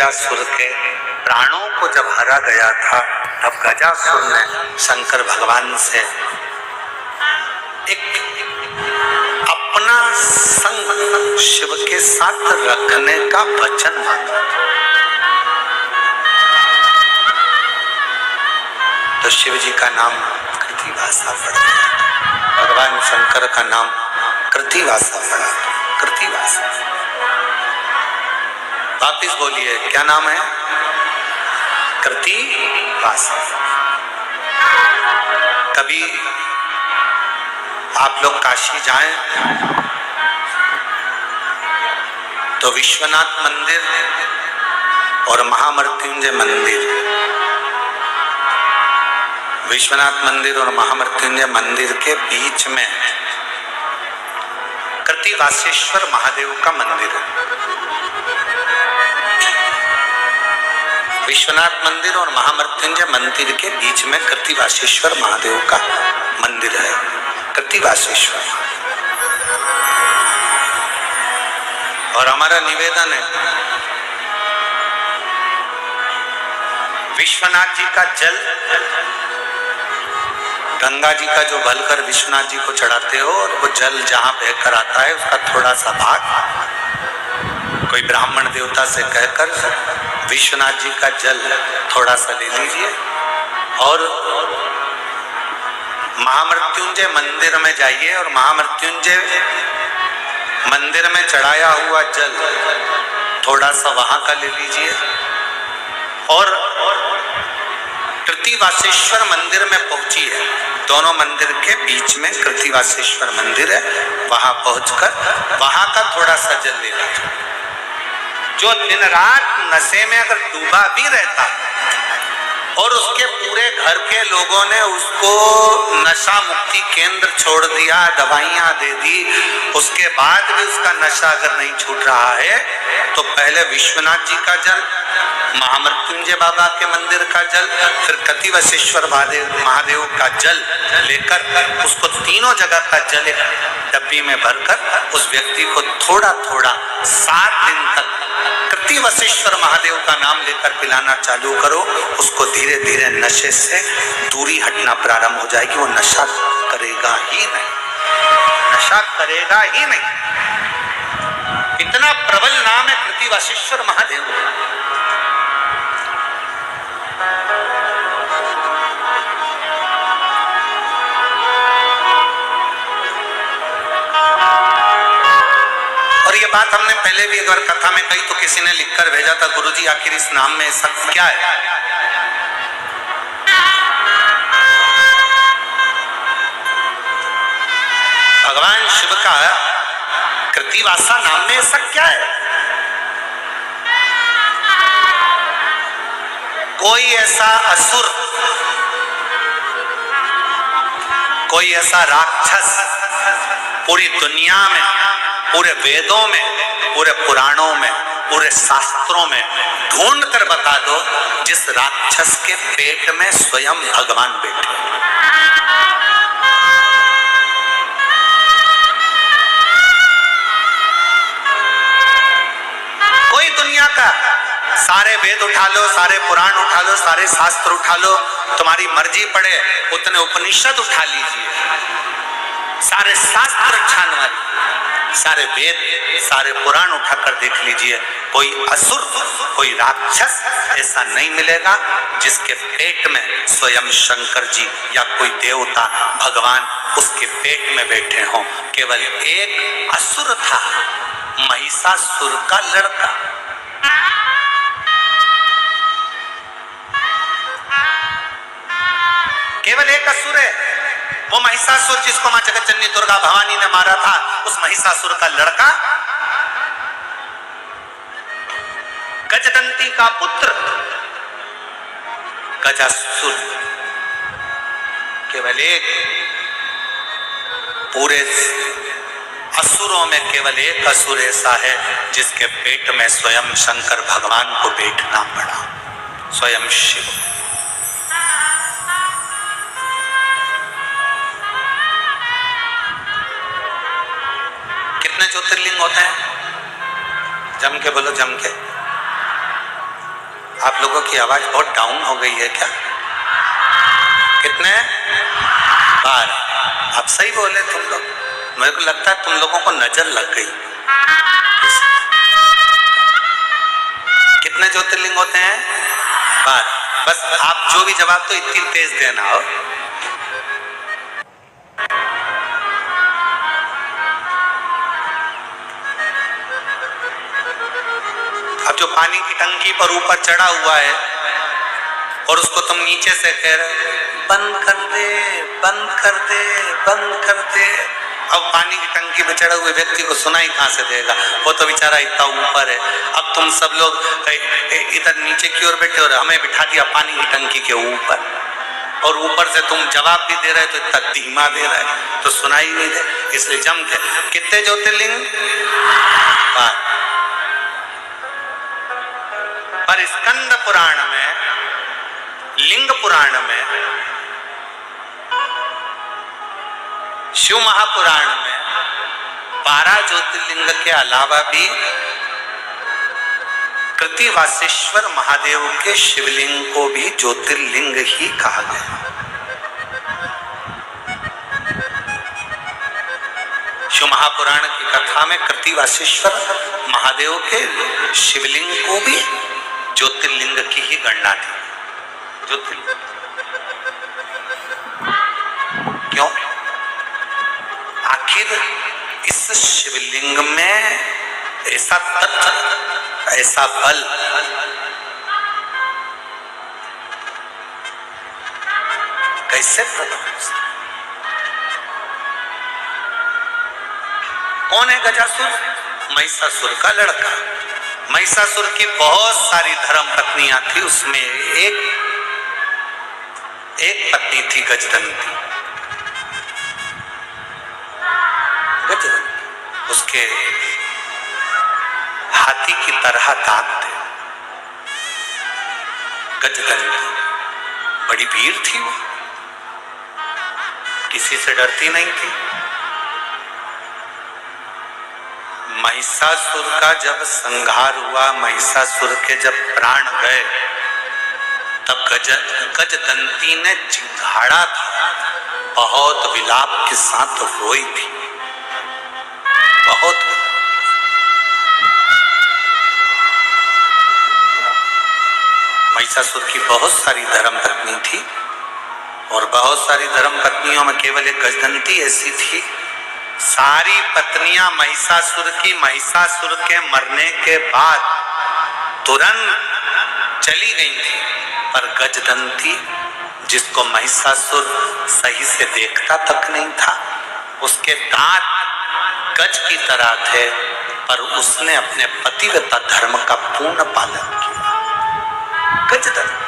गजासुर के प्राणों को जब हरा गया था, तब गजासुर ने शंकर भगवान से एक अपना संग शिव के साथ रखने का वचन मांगा। तो शिव जी का नाम कृतिवासा पड़ा, भगवान शंकर का नाम कृतिवासा पड़ा। कृतिवासा, वापिस बोलिए क्या नाम है? कृतिवासा। कभी आप लोग काशी जाएं तो विश्वनाथ मंदिर और महामृत्युंजय मंदिर, विश्वनाथ मंदिर और महामृत्युंजय मंदिर के बीच में कृतिवासेश्वर महादेव का मंदिर है। विश्वनाथ मंदिर और महामृत्युंजय मंदिर के बीच में कृतिवासेश्वर महादेव का मंदिर है। कृतिवासेश्वर, और हमारा निवेदन है विश्वनाथ जी का जल, गंगा जी का जो भलकर विश्वनाथ जी को चढ़ाते हो, और वो जल जहां बहकर आता है उसका थोड़ा सा भाग कोई ब्राह्मण देवता से कहकर विश्वनाथ जी का जल थोड़ा सा ले लीजिए, और महामृत्युंजय मंदिर में जाइए और महामृत्युंजय मंदिर में चढ़ाया हुआ जल थोड़ा सा वहां का ले लीजिए, और कृतिवासेश्वर मंदिर में पहुंचिए। दोनों मंदिर के बीच में कृतिवासेश्वर मंदिर है, वहां पहुंचकर वहां का थोड़ा सा जल ले लीजिए। जो दिन रात नशे में अगर डूबा भी रहता और उसके पूरे घर के लोगों ने उसको नशा मुक्ति केंद्र छोड़ दिया, दवाइयां दे दी, उसके बाद भी उसका नशा अगर नहीं छूट रहा है, तो पहले विश्वनाथ जी का जल, महामृत्युंजय बाबा के मंदिर का जल, फिर कृतिवासेश्वर महादेव का जल लेकर उसको तीनों जगह का जल एक डब्बी में भरकर उस व्यक्ति को थोड़ा थोड़ा 7 दिन तक कृतिवासेश्वर महादेव का नाम लेकर पिलाना चालू करो। उसको धीरे धीरे नशे से दूरी हटना प्रारंभ हो जाएगी, वो नशा करेगा ही नहीं, नशा करेगा ही नहीं। इतना प्रबल नाम है कृतिवासेश्वर महादेव। और ये बात हमने पहले भी एक बार कथा में कही, तो किसी ने लिखकर भेजा था, गुरुजी आखिर इस नाम में ऐसा क्या है? भगवान शिव का कृतिवासा नाम में ऐसा क्या है? कोई ऐसा असुर, कोई ऐसा राक्षस पूरी दुनिया में, पूरे वेदों में, पूरे पुराणों में, पूरे शास्त्रों में ढूंढ कर बता दो जिस राक्षस के पेट में स्वयं भगवान बैठे। कोई दुनिया का सारे वेद उठा लो, सारे पुराण उठा लो, सारे शास्त्र उठा लो, तुम्हारी मर्जी पड़े उतने उपनिषद उठा लीजिए, सारे शास्त्र छान मारिए, सारे वेद, सारे पुराण उठाकर देख लीजिए, कोई असुर, कोई राक्षस ऐसा नहीं मिलेगा जिसके पेट में स्वयं शंकर जी या कोई देवता भगवान उसके पेट में बैठे हों। केवल एक असुर था, महिषासुर का लड़का। केवल एक असुर है, वो महिषासुर जिसको मां जगतजननी दुर्गा भवानी ने मारा था, उस महिषासुर का लड़का गजदंती का पुत्र गजासुर। केवल एक, पूरे असुरों में केवल एक असुर ऐसा है जिसके पेट में स्वयं शंकर भगवान को बैठना पड़ा, स्वयं शिव। कितने ज्योतिर्लिंग होते हैं? जम के बोलो, जम के। आप लोगों की आवाज बहुत डाउन हो गई है क्या? कितने बार? आप सही बोले तुम लोग, मेरे को लगता है तुम लोगों को नजर लग गई। कितने ज्योतिर्लिंग होते हैं? बार। बस आप जो भी जवाब तो इतनी तेज देना हो। अब जो पानी की टंकी पर ऊपर चढ़ा हुआ है और उसको तुम नीचे से कह रहे बंद कर दे, बंद कर दे, बंद कर दे, अब पानी की टंकी पर चढ़े हुए व्यक्ति को सुनाई कहां से देगा? वो तो बेचारा इतना ऊपर है। अब तुम सब लोग इधर नीचे की ओर बैठे और हमें बिठा दिया पानी की टंकी के ऊपर, और ऊपर से तुम जवाब भी दे रहे तो इतना धीमा दे रहे तो सुनाई नहीं दे, इसलिए जम के। कितने ज्योतिर्लिंग? पर स्कंद पुराण में, लिंग पुराण में, शिव महापुराण में 12 ज्योतिर्लिंग के अलावा भी कृतिवासेश्वर महादेव के शिवलिंग को भी ज्योतिर्लिंग ही कहा गया। शिव महापुराण की कथा में कृतिवासेश्वर महादेव के शिवलिंग को भी ज्योतिर्लिंग की ही गणना थी। ज्योतिर्लिंग क्यों? आखिर इस शिवलिंग में ऐसा तत्व, ऐसा बल, कैसे प्रकट? कौन है गजासुर? महिषासुर का लड़का। महिषासुर की बहुत सारी धर्म पत्नियां थी, उसमें एक पत्नी थी गजदंती। उसके हाथी की तरह दांत थे। गजदंती बड़ी वीर थी, वो किसी से डरती नहीं थी। महिषासुर का जब संहार हुआ, महिषासुर के जब प्राण गए, तब गजदंती ने चिंघाड़ा था, बहुत विलाप के साथ रोई थी, बहुत। महिषासुर की बहुत सारी धर्म पत्नी थी, और बहुत सारी धर्म पत्नियों में केवल एक गजदंती ऐसी थी। सारी पत्नियां महिषासुर की महिषासुर के मरने के बाद तुरंत चली गई थी, पर गजदंती, जिसको महिषासुर सही से देखता तक नहीं था, उसके दांत गज की तरह थे, पर उसने अपने पतिव्रता धर्म का पूर्ण पालन किया। गजदंती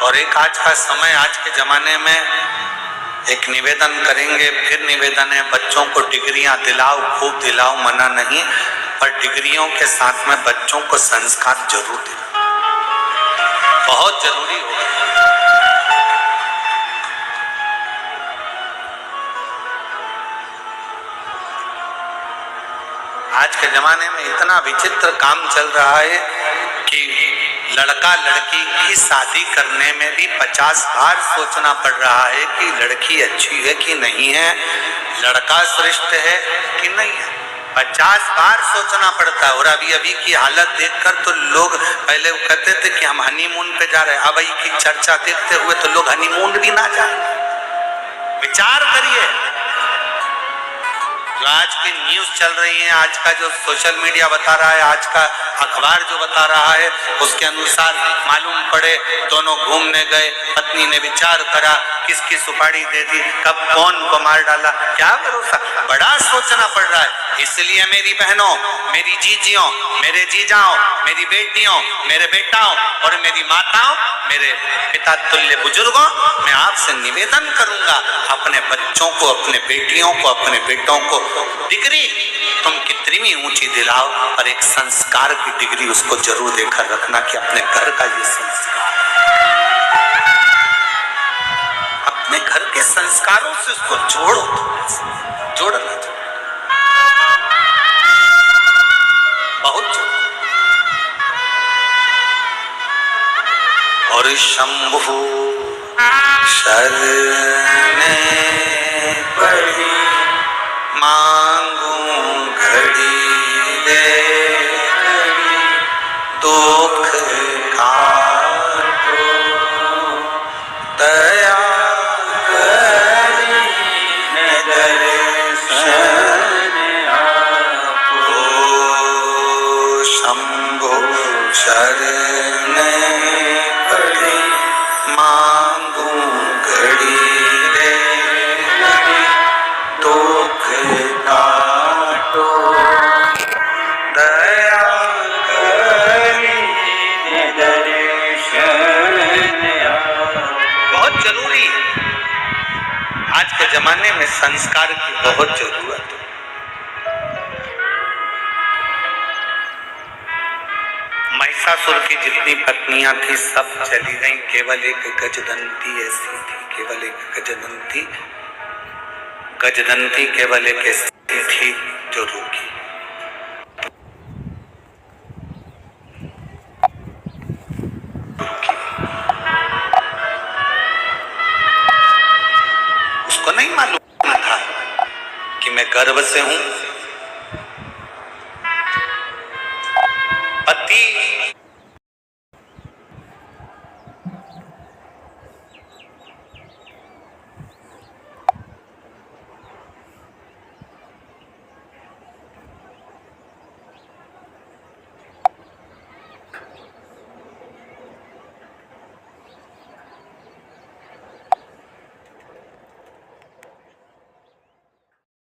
और एक आज का समय, आज के जमाने में एक निवेदन करेंगे, फिर निवेदन है, बच्चों को डिग्रियां दिलाओ, खूब दिलाओ, मना नहीं, पर डिग्रियों के साथ में बच्चों को संस्कार जरूर दिलाओ, बहुत जरूरी हो। आज के जमाने में इतना विचित्र काम चल रहा है कि लड़का लड़की की शादी करने में भी 50 बार सोचना पड़ रहा है कि लड़की अच्छी है कि नहीं है, लड़का श्रेष्ठ है कि नहीं है, 50 बार सोचना पड़ता है। और अभी की हालत देखकर तो लोग, पहले कहते थे कि हम हनीमून पे जा रहे हैं, अब की चर्चा देखते हुए तो लोग हनीमून भी ना जाए। विचार करिए, जो आज की न्यूज चल रही है, आज का जो सोशल मीडिया बता रहा है, आज का अखबार जो बता रहा है, उसके अनुसार मालूम पड़े दोनों घूमने गए, पत्नी ने विचार करा, किसकी सुपारी दे दी, कब कौन को मार डाला, क्या भरोसा, बड़ा सोचना पड़ रहा है। इसलिए मेरी बहनों, मेरी जीजियों, मेरे जीजाओं, मेरी बेटियों, मेरे बेटाओं और मेरी माताओं, मेरे पिता तुल्य बुजुर्गों, मैं आपसे निवेदन करूंगा, अपने बच्चों को, अपने बेटियों को, अपने बेटों को डिग्री तुम कितनी भी ऊंची दिलाओ, पर एक संस्कार की डिग्री उसको जरूर देकर रखना कि अपने घर का ये संस्कार, अपने घर के संस्कारों से उसको जोड़ो, जोड़ना चाहिए, बहुत जोड़ो। और शंभु शरणे पड़ी मांगू घड़ी दे, दुख काटो दया करी दर्शन आपो। शंभो शरणे पड़ी मांगू घड़ी दे, दुख काटो दया करी दर्शन आपो। बहुत जरूरी है, आज के जमाने में संस्कार की बहुत जरूरत है। महिषासुर की जितनी पत्नियां थी सब चली गईं, केवल एक गजदंती ऐसी थी, केवल एक गजदंती केवल एक ऐसी थी जो रुकी। उसको नहीं मालूम था कि मैं गर्भ से हूं,